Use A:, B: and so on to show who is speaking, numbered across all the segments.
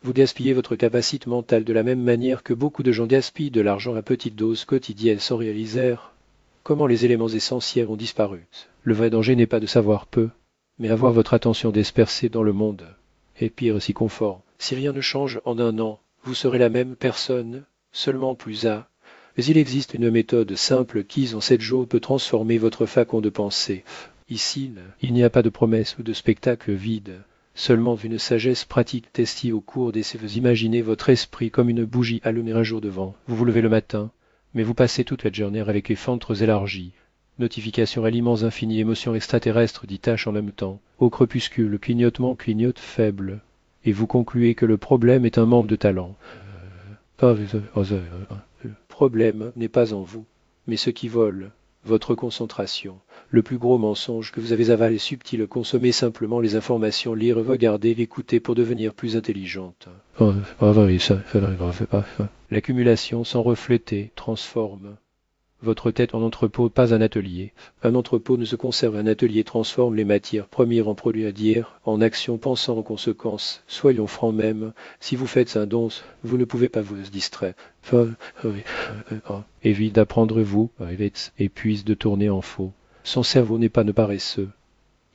A: Vous gaspillez votre capacité mentale de la même manière que beaucoup de gens gaspillent de l'argent à petite dose quotidienne sans réaliser comment les éléments essentiels ont disparu. Le vrai danger n'est pas de savoir peu, mais avoir votre attention dispersée dans le monde. Et pire si confort. Si rien ne change en un an, vous serez la même personne, seulement plus à. Mais il existe une méthode simple qui, en 7 jours, peut transformer votre façon de penser. Ici, il n'y a pas de promesses ou de spectacles vides, seulement une sagesse pratique testée au cours d'essais. Vous imaginez votre esprit comme une bougie allumée un jour de vent. Vous vous levez le matin, mais vous passez toute la journée avec les fenêtres élargies. Notifications aliments infinis, émotions extraterrestres dit tâches en même temps. Au crépuscule, clignotement clignote faible. Et vous concluez que le problème est un manque de talent. Le problème n'est pas en vous, mais ce qui vole, votre concentration. Le plus gros mensonge que vous avez avalé est subtil, consommez simplement les informations, lire, regarder, écouter pour devenir plus intelligente. L'accumulation sans refléter transforme. Votre tête en entrepôt, pas un atelier. Un entrepôt ne se conserve, un atelier transforme les matières premières en produits à dire, en actions pensant en conséquences. Soyons francs même, si vous faites un don, vous ne pouvez pas vous distraire. Évite d'apprendre vous, et puisse de tourner en faux. Son cerveau n'est pas ne paresseux.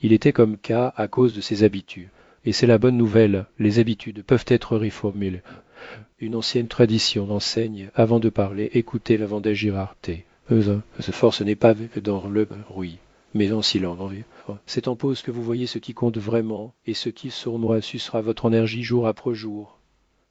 A: Il était comme K à cause de ses habitudes. Et c'est la bonne nouvelle, les habitudes peuvent être réformées. Une ancienne tradition enseigne, avant de parler, écoutez avant d'agir arté. Cette force n'est pas dans le bruit, mais en silence. C'est en pause que vous voyez ce qui compte vraiment, et ce qui sournois sucera votre énergie jour après jour.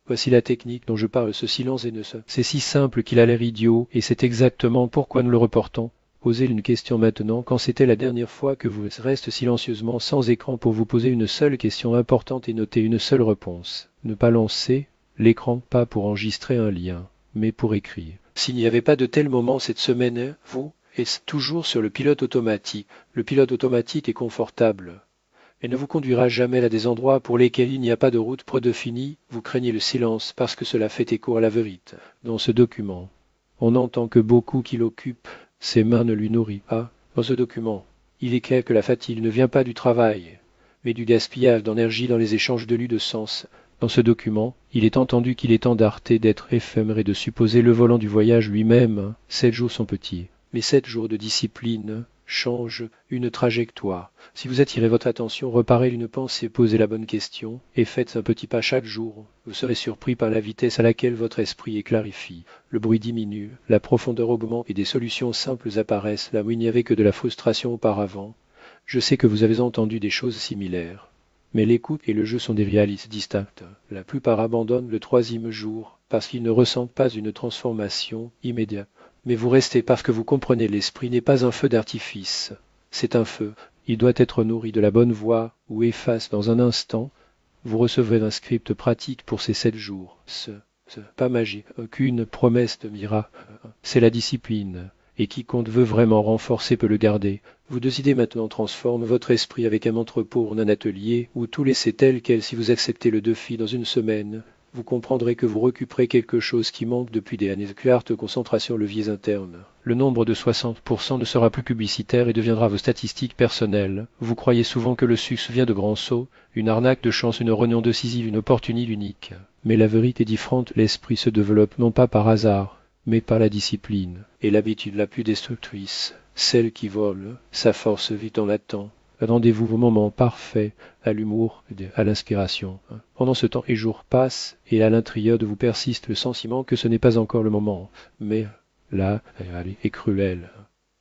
A: Voici la technique dont je parle, ce silence et ne se. C'est si simple qu'il a l'air idiot, et c'est exactement pourquoi nous le reportons. Posez une question maintenant, quand c'était la dernière fois que vous restez silencieusement sans écran pour vous poser une seule question importante et noter une seule réponse. Ne pas lancer l'écran, pas pour enregistrer un lien, mais pour écrire. S'il n'y avait pas de tel moment cette semaine, vous êtes toujours sur le pilote automatique. Le pilote automatique est confortable. Elle ne vous conduira jamais à des endroits pour lesquels il n'y a pas de route prédéfinie. Vous craignez le silence parce que cela fait écho à la vérité. Dans ce document, on n'entend que beaucoup qui l'occupent. Ses mains ne lui nourrissent pas. Dans ce document, il est clair que la fatigue ne vient pas du travail, mais du gaspillage d'énergie dans les échanges de de sens. Dans ce document, il est entendu qu'il est temps d'arrêter d'être éphémère et de supposer le volant du voyage lui-même. 7 jours sont petits, mais 7 jours de discipline changent une trajectoire. Si vous attirez votre attention, reparez une pensée, posez la bonne question et faites un petit pas chaque jour. Vous serez surpris par la vitesse à laquelle votre esprit est clarifié. Le bruit diminue, la profondeur augmente et des solutions simples apparaissent là où il n'y avait que de la frustration auparavant. Je sais que vous avez entendu des choses similaires. Mais l'écoute et le jeu sont des réalités distinctes. La plupart abandonnent le 3e jour parce qu'ils ne ressentent pas une transformation immédiate. Mais vous restez parce que vous comprenez l'esprit n'est pas un feu d'artifice. C'est un feu. Il doit être nourri de la bonne voie ou efface dans un instant. Vous recevrez un script pratique pour ces 7 jours. Pas magique, aucune promesse de miracle. C'est la discipline. Et quiconque veut vraiment renforcer peut le garder. Vous décidez maintenant transforme votre esprit avec un entrepôt en un atelier où tout laissez tel quel si vous acceptez le défi dans une semaine. Vous comprendrez que vous récupérez quelque chose qui manque depuis des années. Carte concentration leviers internes. Le nombre de 60% ne sera plus publicitaire et deviendra vos statistiques personnelles. Vous croyez souvent que le succès vient de grands sauts, une arnaque de chance, une réunion décisive, une opportunité unique. Mais la vérité est différente, l'esprit se développe non pas par hasard, mais par la discipline, et l'habitude la plus destructrice, celle qui vole, sa force vit en l'attend. Attendez-vous vos moments parfaits à l'humour, à l'inspiration. Pendant ce temps, les jours passent, et à l'intérieur de vous persiste le sentiment que ce n'est pas encore le moment. Mais là, est cruel.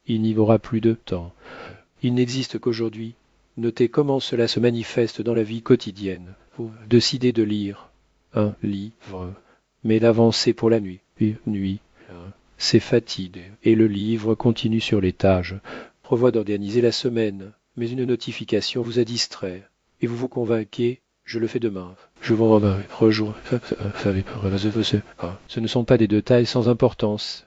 A: Il n'y aura plus de temps. Il n'existe qu'aujourd'hui. Notez comment cela se manifeste dans la vie quotidienne. Vous décidez de lire un livre, mais d'avancer pour la nuit. Nuit. C'est fatigue, et le livre continue sur l'étage. Prévoit d'organiser la semaine, mais une notification vous a distrait, et vous vous convainquez, je le fais demain. Je vous rejoins. Ce ne sont pas des détails sans importance.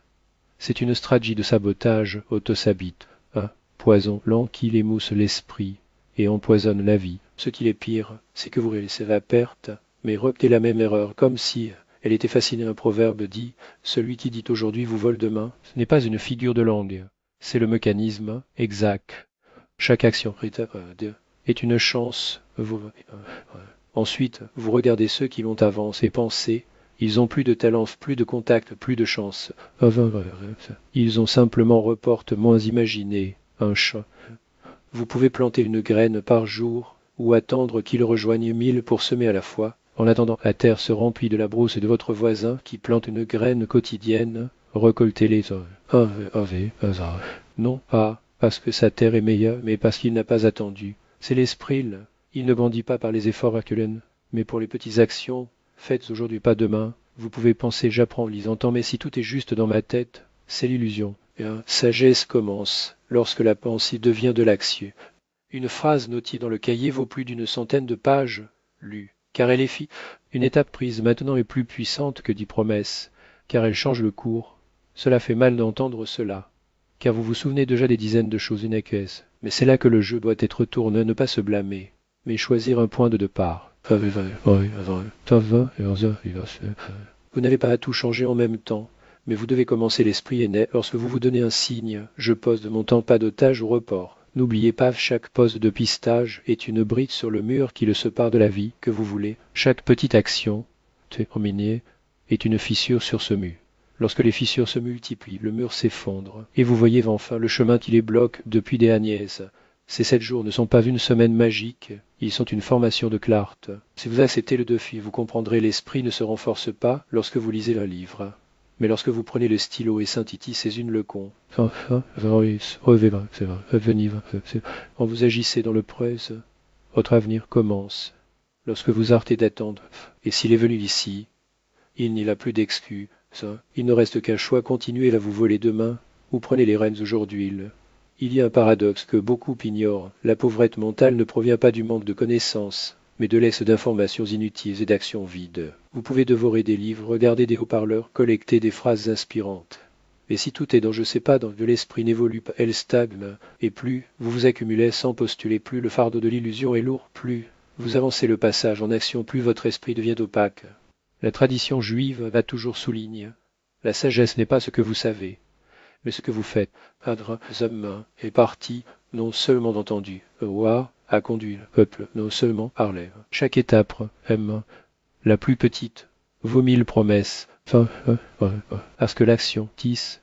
A: C'est une stratégie de sabotage autosabite, un poison lent qui émousse l'esprit et empoisonne la vie. Ce qui est pire, c'est que vous laissez la perte, mais reptez la même erreur, comme si elle était fascinée. Un proverbe dit « Celui qui dit aujourd'hui vous vole demain ». Ce n'est pas une figure de langue, c'est le mécanisme exact. Chaque action est une chance. Ensuite, vous regardez ceux qui l'ont avancé et pensez, ils ont plus de talent, plus de contact, plus de chance. Ils ont simplement reporte moins imaginé, un chat. Vous pouvez planter une graine par jour ou attendre qu'il rejoigne 1000 pour semer à la fois. En attendant, la terre se remplit de la brousse de votre voisin qui plante une graine quotidienne. Récoltez-les. Non pas parce que sa terre est meilleure, mais parce qu'il n'a pas attendu. C'est l'esprit, là. Il ne grandit pas par les efforts actuels, mais pour les petites actions, faites aujourd'hui pas demain. Vous pouvez penser j'apprends en lisant tant, mais si tout est juste dans ma tête, c'est l'illusion. Et sagesse commence lorsque la pensée devient de l'action. Une phrase notée dans le cahier vaut plus d'une centaine de pages lues, car elle est une étape prise maintenant est plus puissante que 10 promesses, car elle change le cours. Cela fait mal d'entendre cela, car vous vous souvenez déjà des dizaines de choses inacquises. Mais c'est là que le jeu doit être tourné, ne pas se blâmer, mais choisir un point de départ. Vous n'avez pas à tout changer en même temps, mais vous devez commencer l'esprit est né lorsque vous vous donnez un signe. Je pose de mon temps pas d'otage ou report. N'oubliez pas, chaque poste de pistage est une brique sur le mur qui le sépare de la vie que vous voulez. Chaque petite action, terminée, est une fissure sur ce mur. Lorsque les fissures se multiplient, le mur s'effondre, et vous voyez enfin le chemin qui les bloque depuis des Agnès. Ces 7 jours ne sont pas une semaine magique, ils sont une formation de clarté. Si vous acceptez le défi, vous comprendrez l'esprit ne se renforce pas lorsque vous lisez un livre. Mais lorsque vous prenez le stylo et Saint-Titi, c'est une leçon. Quand vous agissez dans le presse, votre avenir commence. Lorsque vous arrêtez d'attendre, et s'il est venu d'ici, il n'y a plus d'excuse. Il ne reste qu'un choix, continuez à vous voler demain, ou prenez les rênes aujourd'hui. Il y a un paradoxe que beaucoup ignorent. La pauvrette mentale ne provient pas du manque de connaissances, mais de l'excès d'informations inutiles et d'actions vides. Vous pouvez dévorer des livres, regarder des haut-parleurs, collecter des phrases inspirantes. Mais si tout est dans je sais pas, dans de l'esprit n'évolue pas, elle stagne, et plus vous vous accumulez sans postuler, plus le fardeau de l'illusion est lourd, plus vous avancez le passage en action, plus votre esprit devient opaque. La tradition juive va toujours souligne. La sagesse n'est pas ce que vous savez, mais ce que vous faites. Padre Zam est parti, non seulement entendu. Le roi a conduit le peuple, non seulement parlé. Chaque étape, M, la plus petite, vaut 1000 promesses. Parce que l'action tisse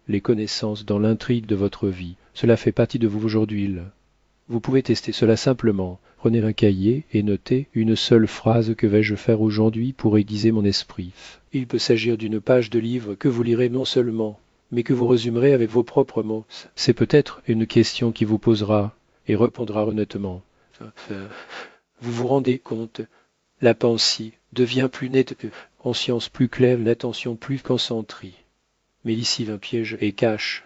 A: les connaissances dans l'intrigue de votre vie. Cela fait partie de vous aujourd'hui. Vous pouvez tester cela simplement. Prenez un cahier et notez une seule phrase que vais-je faire aujourd'hui pour aiguiser mon esprit. Il peut s'agir d'une page de livre que vous lirez non seulement, mais que vous résumerez avec vos propres mots. C'est peut-être une question qui vous posera et répondra honnêtement. Vous vous rendez compte, la pensée devient plus nette, conscience plus claire, l'attention plus concentrée. Mais ici un piège et cache.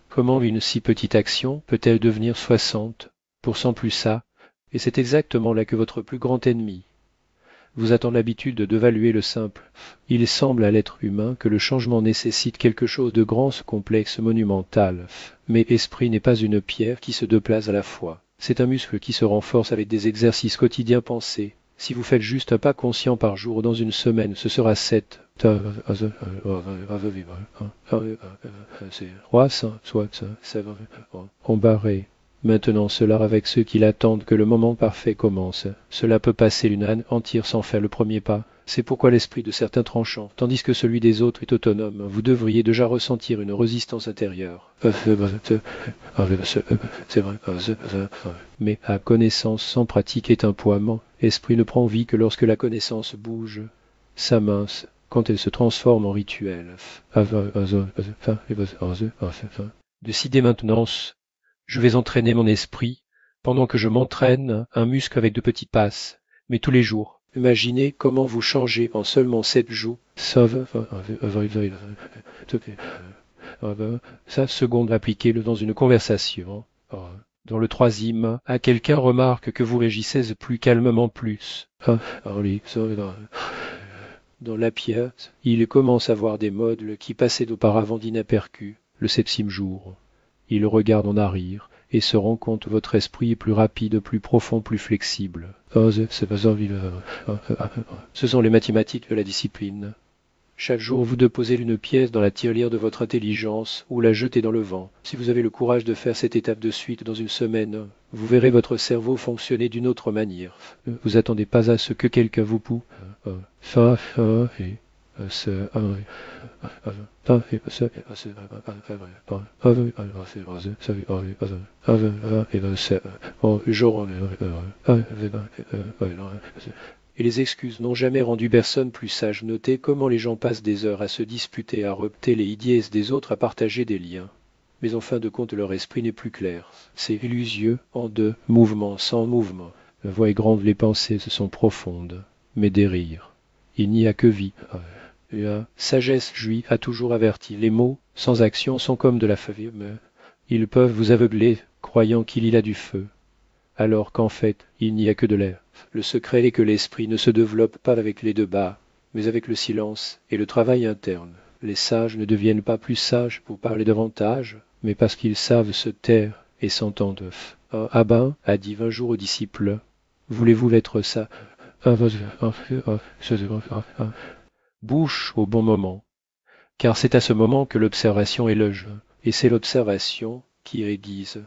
A: Comment une si petite action peut-elle devenir 60% plus ça? Et c'est exactement là que votre plus grand ennemi vous attend l'habitude d'évaluer le simple. Il semble à l'être humain que le changement nécessite quelque chose de grand, complexe, monumental. Mais esprit n'est pas une pierre qui se déplace à la fois. C'est un muscle qui se renforce avec des exercices quotidiens pensés. Si vous faites juste un pas conscient par jour dans une semaine, ce sera 7. Embarré. Maintenant cela avec ceux qui l'attendent que le moment parfait commence. Cela peut passer une âne entière sans faire le premier pas. C'est pourquoi l'esprit de certains tranchant, tandis que celui des autres est autonome. Vous devriez déjà ressentir une résistance intérieure. C'est vrai. Mais la connaissance sans pratique est un poids. Esprit ne prend vie que lorsque la connaissance bouge. S'amince quand elle se transforme en rituel. Décidez maintenant. Je vais entraîner mon esprit, pendant que je m'entraîne un muscle avec de petites passes, mais tous les jours. Imaginez comment vous changez en seulement 7 jours. Sa seconde, appliquez-le dans une conversation. Dans le troisième, à quelqu'un remarque que vous régissez plus calmement plus. Dans la pièce, il commence à voir des modes qui passaient d'auparavant d'inaperçus. Le 7e jour. Il regarde en arrière et se rend compte que votre esprit est plus rapide, plus profond, plus flexible. Ce sont les mathématiques de la discipline. Chaque jour, vous déposez une pièce dans la tirelire de votre intelligence ou la jetez dans le vent. Si vous avez le courage de faire cette étape de suite dans une semaine, vous verrez votre cerveau fonctionner d'une autre manière. Ne vous attendez pas à ce que quelqu'un vous pousse. Et les excuses n'ont jamais rendu personne plus sage. Notez comment les gens passent des heures à se disputer, à repter les idées des autres, à partager des liens. Mais en fin de compte, leur esprit n'est plus clair. C'est illusieux en deux mouvements, sans mouvement. La voix est grande, les pensées se sont profondes, mais des rires. Il n'y a que vie. La sagesse juive a toujours averti. Les mots, sans action, sont comme de la feuille. Ils peuvent vous aveugler, croyant qu'il y a du feu, alors qu'en fait, il n'y a que de l'air. Le secret est que l'esprit ne se développe pas avec les deux bas, mais avec le silence et le travail interne. Les sages ne deviennent pas plus sages pour parler davantage, mais parce qu'ils savent se taire et s'entendent. Un rabbin a dit 20 jours aux disciples, voulez-vous être ça bouche au bon moment, car c'est à ce moment que l'observation est le jeu, et c'est l'observation qui aiguise.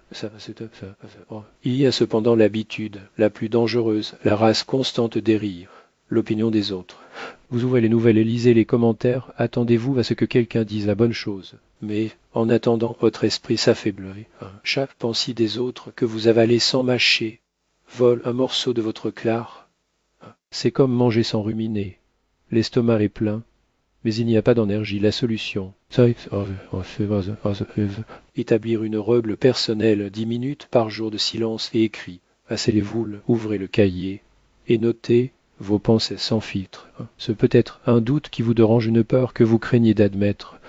A: Il y a cependant l'habitude, la plus dangereuse, la race constante des rires, l'opinion des autres. Vous ouvrez les nouvelles et lisez les commentaires, attendez-vous à ce que quelqu'un dise la bonne chose. Mais, en attendant, votre esprit s'affaiblit. Chaque pensée des autres que vous avalez sans mâcher vole un morceau de votre clair. C'est comme manger sans ruminer. L'estomac est plein, mais il n'y a pas d'énergie. La solution, établir une règle personnelle, 10 minutes par jour de silence et écrit. Asseyez-vous, ouvrez le cahier et notez vos pensées sans filtre. Ce peut être un doute qui vous dérange, une peur que vous craignez d'admettre.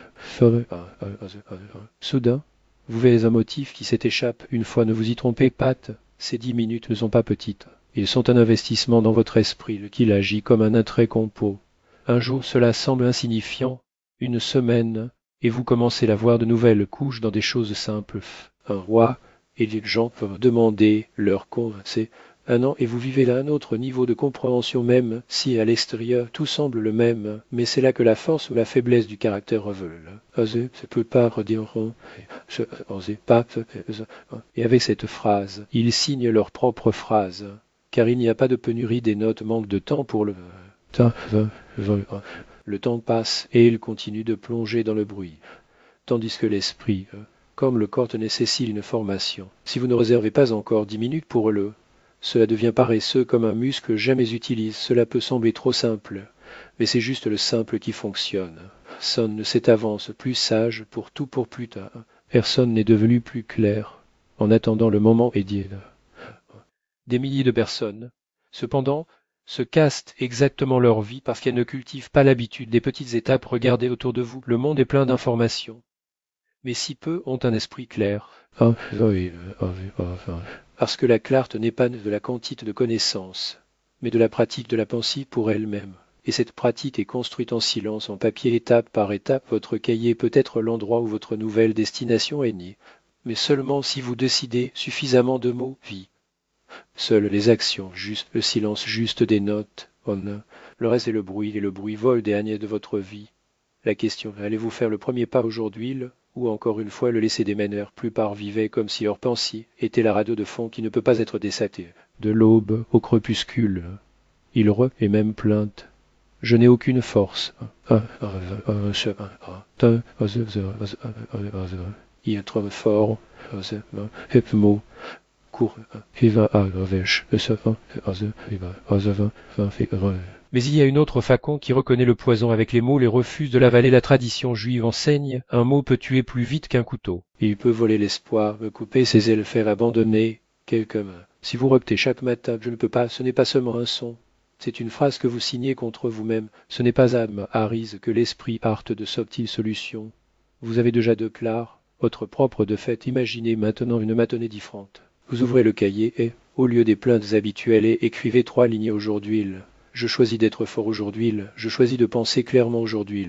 A: Soudain, vous verrez un motif qui s'échappe une fois, ne vous y trompez pas. Ces 10 minutes ne sont pas petites. Ils sont un investissement dans votre esprit, qu'il agit comme un attrait compo. Un jour cela semble insignifiant, une semaine, et vous commencez à voir de nouvelles couches dans des choses simples. Un roi et les gens peuvent demander leur conseil. Un an et vous vivez là un autre niveau de compréhension, même si à l'extérieur tout semble le même, mais c'est là que la force ou la faiblesse du caractère révèle. C'est peut pas redire et avec cette phrase, ils signent leur propre phrase, car il n'y a pas de pénurie des notes, manque de temps pour le temps passe et il continue de plonger dans le bruit, tandis que l'esprit, comme le corps nécessite une formation. Si vous ne réservez pas encore 10 minutes pour le, cela devient paresseux comme un muscle jamais utilisé. Cela peut sembler trop simple, mais c'est juste le simple qui fonctionne. Personne ne s'est avance plus sage pour tout pour plus tard. Personne n'est devenu plus clair en attendant le moment idéal. Des milliers de personnes, cependant, se cassent exactement leur vie parce qu'elles ne cultivent pas l'habitude des petites étapes. Regardez autour de vous, le monde est plein d'informations, mais si peu ont un esprit clair. Parce que la clarté n'est pas de la quantité de connaissances, mais de la pratique de la pensée pour elle-même. Et cette pratique est construite en silence, en papier, étape par étape. Votre cahier peut être l'endroit où votre nouvelle destination est née, mais seulement si vous décidez suffisamment de mots, vie. Seules les actions, juste le silence juste des notes, le reste est le bruit, et le bruit vole des agnés de votre vie. La question, allez-vous faire le premier pas aujourd'hui, ou encore une fois le laisser des manières? Plupart vivaient comme si leur pensée était la radio de fond qui ne peut pas être désatée. De l'aube au crépuscule, il et même plainte. Je n'ai aucune force. Il est trop fort. Mais il y a une autre facon qui reconnaît le poison avec les mots et refuse de l'avaler. La tradition juive enseigne, un mot peut tuer plus vite qu'un couteau. Il peut voler l'espoir, me couper ses ailes, faire abandonner quelqu'un. Si vous reptez chaque matin, je ne peux pas, ce n'est pas seulement un son. C'est une phrase que vous signez contre vous-même. Ce n'est pas à Arise que l'esprit harte de subtiles solutions. Vous avez déjà de clair, votre propre de fait. Imaginez maintenant une matinée différente. Vous ouvrez le cahier et, au lieu des plaintes habituelles, écrivez 3 lignes aujourd'hui. Je choisis d'être fort aujourd'hui. Je choisis de penser clairement aujourd'hui.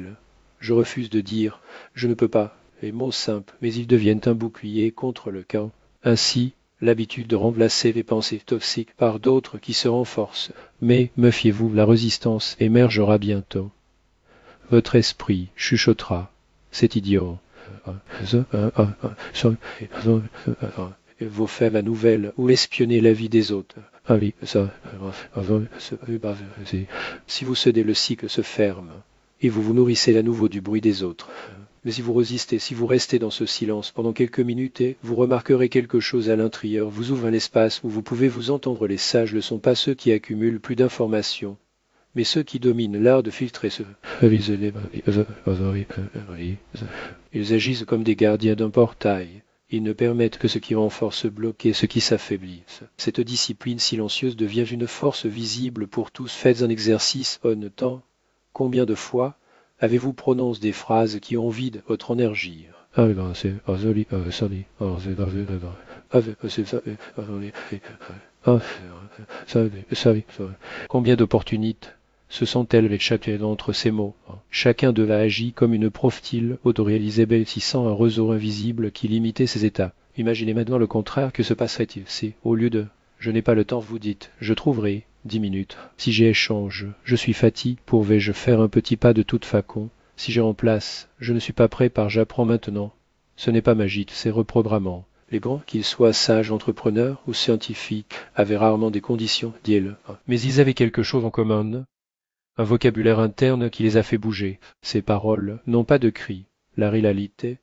A: Je refuse de dire je ne peux pas. Les mots simples, mais ils deviennent un bouclier contre le camp. Ainsi, l'habitude de remplacer les pensées toxiques par d'autres qui se renforcent. Mais, méfiez-vous, la résistance émergera bientôt. votre esprit chuchotera. C'est idiot. Vos faits ma nouvelle ou espionner la vie des autres. Ah oui, ça. Si vous cédez, le cycle se ferme et vous vous nourrissez à nouveau du bruit des autres. Mais si vous résistez, si vous restez dans ce silence pendant quelques minutes et vous remarquerez quelque chose à l'intérieur, vous ouvre un espace où vous pouvez vous entendre. Les sages ne sont pas ceux qui accumulent plus d'informations, mais ceux qui dominent l'art de filtrer ce. Ils agissent comme des gardiens d'un portail. Ils ne permettent que ce qui renforce bloquer ce qui s'affaiblit. Cette discipline silencieuse devient une force visible pour tous. Faites un exercice temps. Combien de fois avez-vous prononcé des phrases qui ont vide votre énergie? Combien d'opportunités se sont-elles échappées d'entre ces mots? Chacun d'eux a agi comme une profile autoréalisée bâtissant un réseau invisible qui limitait ses états. Imaginez maintenant le contraire, que se passerait-il si, au lieu de « je n'ai pas le temps », vous dites « je trouverai 10 minutes ». Si j'ai échange, je suis fatigué, pourrais-je faire un petit pas de toute façon? Si je remplace, je ne suis pas prêt par j'apprends maintenant. Ce n'est pas magique, c'est reprogrammant. Les grands, qu'ils soient sages entrepreneurs ou scientifiques, avaient rarement des conditions, dit-elle. Mais ils avaient quelque chose en commun, un vocabulaire interne qui les a fait bouger. Ces paroles n'ont pas de cri. La réalité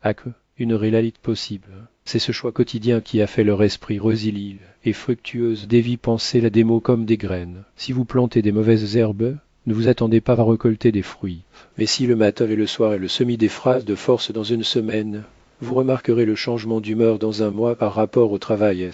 A: a que une réalité possible. C'est ce choix quotidien qui a fait leur esprit résilient et fructueuse des vies pensées la démo comme des graines. Si vous plantez des mauvaises herbes, ne vous attendez pas à récolter des fruits. Mais si le matin et le soir est le semis des phrases de force dans une semaine, vous remarquerez le changement d'humeur dans un mois par rapport au travail.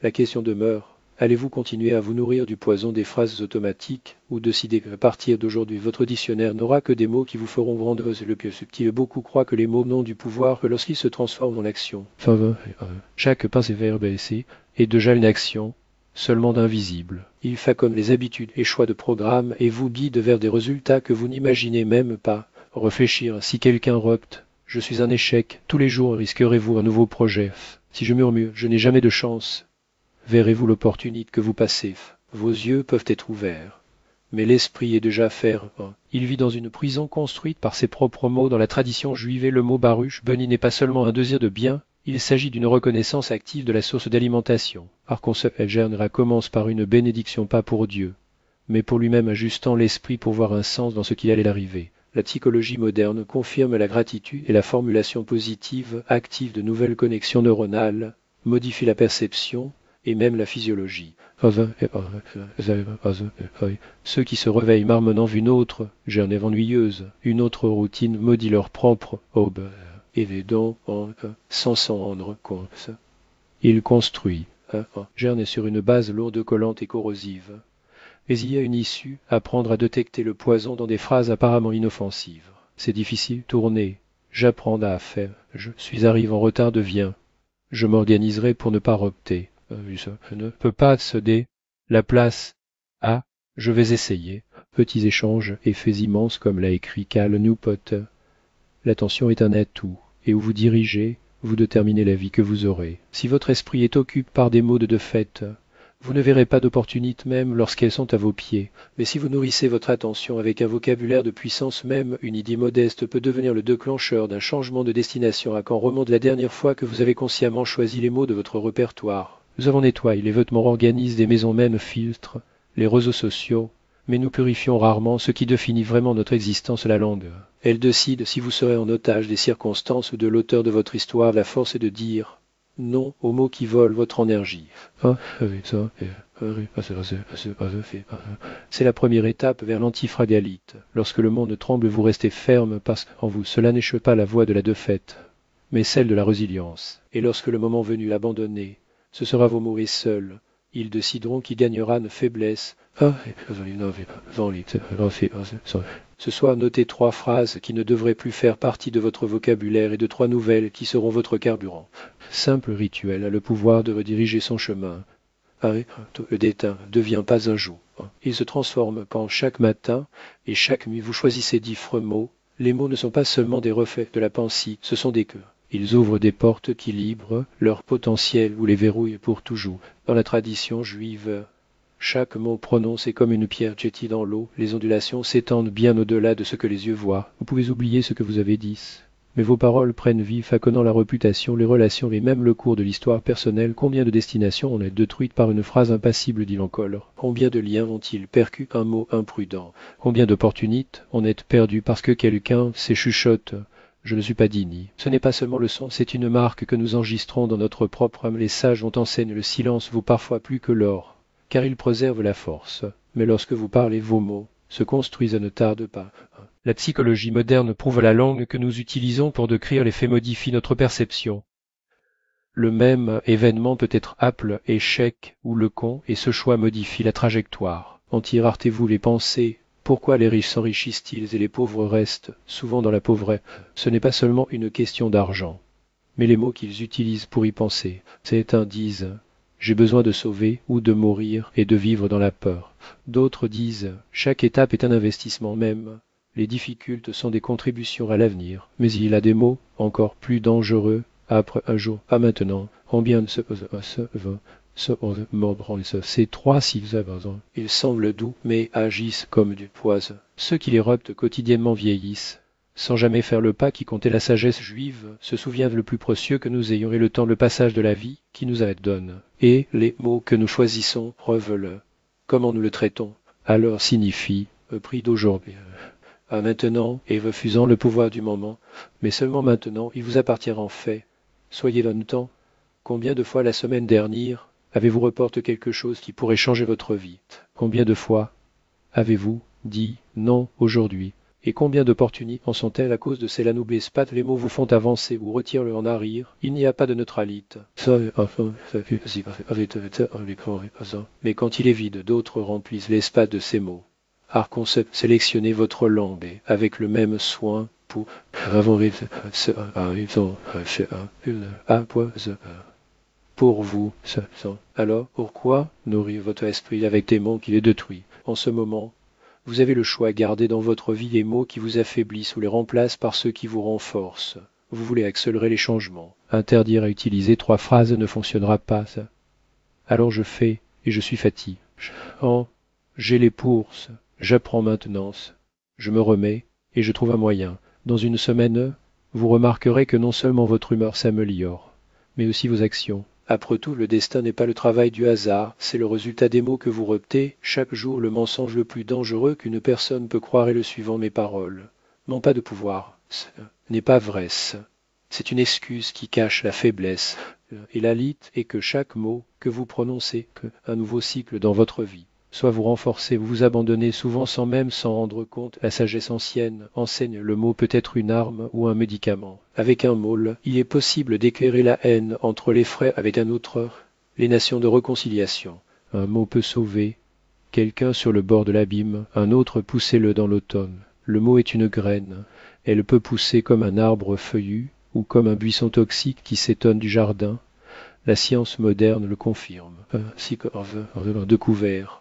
A: La question demeure. Allez-vous continuer à vous nourrir du poison des phrases automatiques ou décider qu'à partir d'aujourd'hui votre dictionnaire n'aura que des mots qui vous feront rendre le plus subtil? Beaucoup croient que les mots n'ont du pouvoir que lorsqu'ils se transforment en action. Chaque pensée verbe ici est déjà une action, seulement d'invisible. Il fait comme les habitudes et choix de programme et vous guide vers des résultats que vous n'imaginez même pas. Réfléchir, si quelqu'un opte, je suis un échec, tous les jours risquerez-vous un nouveau projet. Si je murmure, je n'ai jamais de chance, verrez-vous l'opportunité que vous passez. Vos yeux peuvent être ouverts, mais l'esprit est déjà ferme. Il vit dans une prison construite par ses propres mots. Dans la tradition juive, le mot baruch béni n'est pas seulement un désir de bien, il s'agit d'une reconnaissance active de la source d'alimentation. Par conséquent, Elgernera commence par une bénédiction pas pour Dieu, mais pour lui-même, ajustant l'esprit pour voir un sens dans ce qui allait arriver. La psychologie moderne confirme la gratitude et la formulation positive active de nouvelles connexions neuronales, modifie la perception et même la physiologie. Ceux qui se réveillent marmonnant une autre journée ennuyeuse, une autre routine maudit leur propre aube, et les dons sans s'en rendre compte. Il construit, gerne sur une base lourde, collante et corrosive. Mais il y a une issue, apprendre à détecter le poison dans des phrases apparemment inoffensives. C'est difficile, tourner, j'apprends à faire, je suis arrivé en retard, deviens, je m'organiserai pour ne pas opter. Je ne peux pas céder la place à, je vais essayer. Petits échanges, effets immenses comme l'a écrit Cal Newport. L'attention est un atout, et où vous dirigez, vous déterminez la vie que vous aurez. Si votre esprit est occupé par des mots de fait, vous ne verrez pas d'opportunités même lorsqu'elles sont à vos pieds. Mais si vous nourrissez votre attention avec un vocabulaire de puissance, même une idée modeste peut devenir le déclencheur d'un changement de destination. À quand remonte la dernière fois que vous avez consciemment choisi les mots de votre répertoire? Nous avons nettoyé, les vêtements organisent des maisons même filtrent, les réseaux sociaux, mais nous purifions rarement ce qui définit vraiment notre existence, la langue. Elle décide si vous serez en otage des circonstances ou de l'auteur de votre histoire. La force est de dire non aux mots qui volent votre énergie. C'est la première étape vers l'antifragalite. Lorsque le monde tremble, vous restez ferme parce qu'en vous, cela n'échappe pas la voix de la défaite, mais celle de la résilience. Et lorsque le moment venu l'abandonner, ce sera vous mourir seul. Ils décideront qui gagnera une faiblesse. Ce soir, notez 3 phrases qui ne devraient plus faire partie de votre vocabulaire et de 3 nouvelles qui seront votre carburant. Simple rituel a le pouvoir de rediriger son chemin. Le dédain ne devient pas un joug. Il se transforme quand chaque matin et chaque nuit vous choisissez 10 mots. Les mots ne sont pas seulement des reflets de la pensée, ce sont des cœurs. Ils ouvrent des portes qui librent leur potentiel ou les verrouillent pour toujours. Dans la tradition juive, Chaque mot prononcé est comme une pierre jetée dans l'eau, les ondulations s'étendent bien au-delà de ce que les yeux voient. Vous pouvez oublier ce que vous avez dit. Mais vos paroles prennent vie, façonnant la réputation, les relations et même le cours de l'histoire personnelle. Combien de destinations en est détruites par une phrase impassible dit l'encolre? Combien de liens ont-ils percu un mot imprudent? Combien d'opportunités en est perdues parce que quelqu'un s'échuchote? Je ne suis pas digne. Ce n'est pas seulement le son, c'est une marque que nous enregistrons dans notre propre âme. Les sages dont enseigne le silence vaut parfois plus que l'or, car il préserve la force. Mais lorsque vous parlez, vos mots se construisent et ne tardent pas. La psychologie moderne prouve la langue que nous utilisons pour décrire les faits modifie notre perception. Le même événement peut être apple, échec ou lecon, et ce choix modifie la trajectoire. En tirarez-vous les pensées? Pourquoi les riches s'enrichissent-ils et les pauvres restent souvent dans la pauvresse? Ce n'est pas seulement une question d'argent, mais les mots qu'ils utilisent pour y penser. Certains disent j'ai besoin de sauver ou de mourir et de vivre dans la peur. D'autres disent chaque étape est un investissement même. Les difficultés sont des contributions à l'avenir. Mais il a des mots encore plus dangereux après un jour, pas maintenant. Combien de ces trois s'ils ils semblent doux, mais agissent comme du poison. Ceux qui les reptent quotidiennement vieillissent. Sans jamais faire le pas qui comptait la sagesse juive, se souviennent le plus précieux que nous ayons et le temps le passage de la vie qui nous donne. Et les mots que nous choisissons preuve-le. Comment nous le traitons, alors signifie prix d'aujourd'hui. À maintenant, et refusant le pouvoir du moment, mais seulement maintenant, il vous appartient en fait. Soyez longtemps. Combien de fois la semaine dernière avez-vous reporté quelque chose qui pourrait changer votre vie? Combien de fois avez-vous dit non aujourd'hui? Et combien d'opportunités en sont-elles à cause de cela? N'oubliez pas, les mots vous font avancer ou retirent-le en arrière. Il n'y a pas de neutralité. Mais quand il est vide, d'autres remplissent l'espace de ces mots. Arconcept, sélectionnez votre langue avec le même soin pour pour vous. Alors, pourquoi nourrir votre esprit avec des mots qui les détruisent? En ce moment, vous avez le choix. Gardez dans votre vie les mots qui vous affaiblissent ou les remplacent par ceux qui vous renforcent. Vous voulez accélérer les changements. Interdire à utiliser 3 phrases ne fonctionnera pas. Alors je fais et je suis fatigué. J'ai les bourses. J'apprends maintenance, je me remets et je trouve un moyen. Dans une semaine, vous remarquerez que non seulement votre humeur s'améliore, mais aussi vos actions. Après tout, le destin n'est pas le travail du hasard, c'est le résultat des mots que vous reptez. Chaque jour, le mensonge le plus dangereux qu'une personne peut croire est le suivant: mes paroles n'ont pas de pouvoir. Ce n'est pas vrai. C'est une excuse qui cache la faiblesse. Et la lite est que chaque mot que vous prononcez, un nouveau cycle dans votre vie. Soit vous renforcez, vous vous abandonnez, souvent sans même s'en rendre compte. La sagesse ancienne enseigne le mot peut être une arme ou un médicament. Avec un mot, il est possible d'éclairer la haine entre les frères, avec un autre, les nations de réconciliation. Un mot peut sauver quelqu'un sur le bord de l'abîme, un autre poussez-le dans l'automne. Le mot est une graine, elle peut pousser comme un arbre feuillu ou comme un buisson toxique qui s'étonne du jardin. La science moderne le confirme. Découvert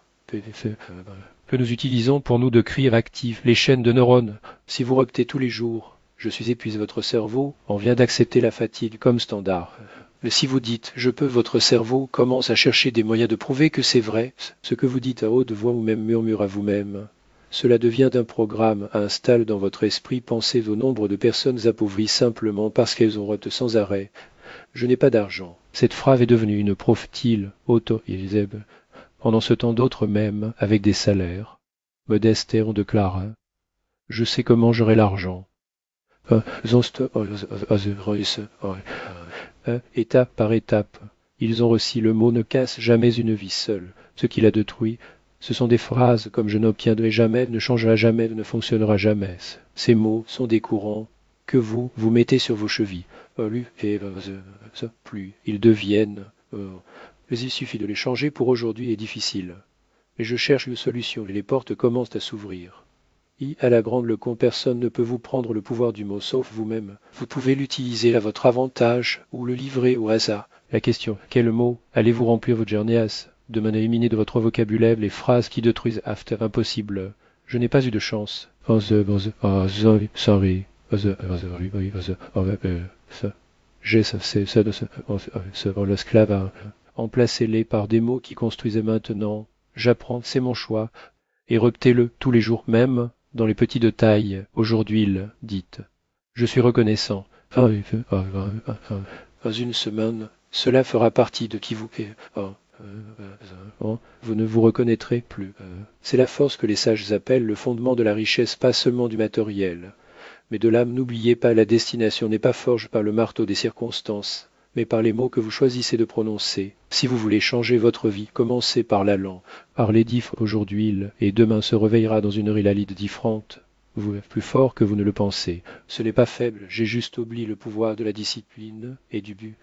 A: que nous utilisons pour nous de crier actifs, les chaînes de neurones. Si vous reptez tous les jours, je suis épuisé, votre cerveau en vient d'accepter la fatigue comme standard. Mais si vous dites je peux, votre cerveau commence à chercher des moyens de prouver que c'est vrai. Ce que vous dites à haute voix ou même murmure à vous-même, cela devient un programme, installe dans votre esprit. Pensez au nombre de personnes appauvries simplement parce qu'elles ont repté sans arrêt. Je n'ai pas d'argent. Cette phrase est devenue une profile auto-Élisée. Pendant ce temps, d'autres même, avec des salaires modestes, ont de Clara. Je sais comment j'aurai l'argent. Étape par étape, ils ont reçu. Le mot ne casse jamais une vie seule. Ce qui l'a détruit, ce sont des phrases comme je n'obtiendrai jamais, ne changera jamais, ne fonctionnera jamais. Ces mots sont des courants que vous mettez sur vos chevilles. Plus ils deviennent. Mais il suffit de les changer. Pour aujourd'hui est difficile. Mais je cherche une solution et les portes commencent à s'ouvrir. À la grande leçon, personne ne peut vous prendre le pouvoir du mot sauf vous-même. Vous pouvez l'utiliser à votre avantage ou le livrer au hasard. La question: quel mot allez-vous remplir votre journées? Demain, éliminer de votre vocabulaire les phrases qui détruisent. After impossible. Je n'ai pas eu de chance. Sorry. J'ai l'esclave. Emplacez-les par des mots qui construisent maintenant. j'apprends, c'est mon choix. Et repetez-le tous les jours, même dans les petits de taille, aujourd'hui, dites. Je suis reconnaissant. Dans une semaine, cela fera partie de qui vous est. Vous ne vous reconnaîtrez plus. C'est la force que les sages appellent le fondement de la richesse, pas seulement du matériel, mais de l'âme. N'oubliez pas, la destination n'est pas forgée par le marteau des circonstances, mais par les mots que vous choisissez de prononcer. Si vous voulez changer votre vie, commencez par l'allant. Parlez aujourd'hui, et demain se réveillera dans une réalité différente. Vous êtes plus fort que vous ne le pensez. Ce n'est pas faible, j'ai juste oublié le pouvoir de la discipline et du but.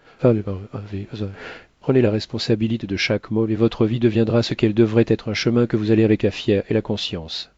A: Prenez la responsabilité de chaque mot et votre vie deviendra ce qu'elle devrait être, un chemin que vous allez avec la fière et la conscience.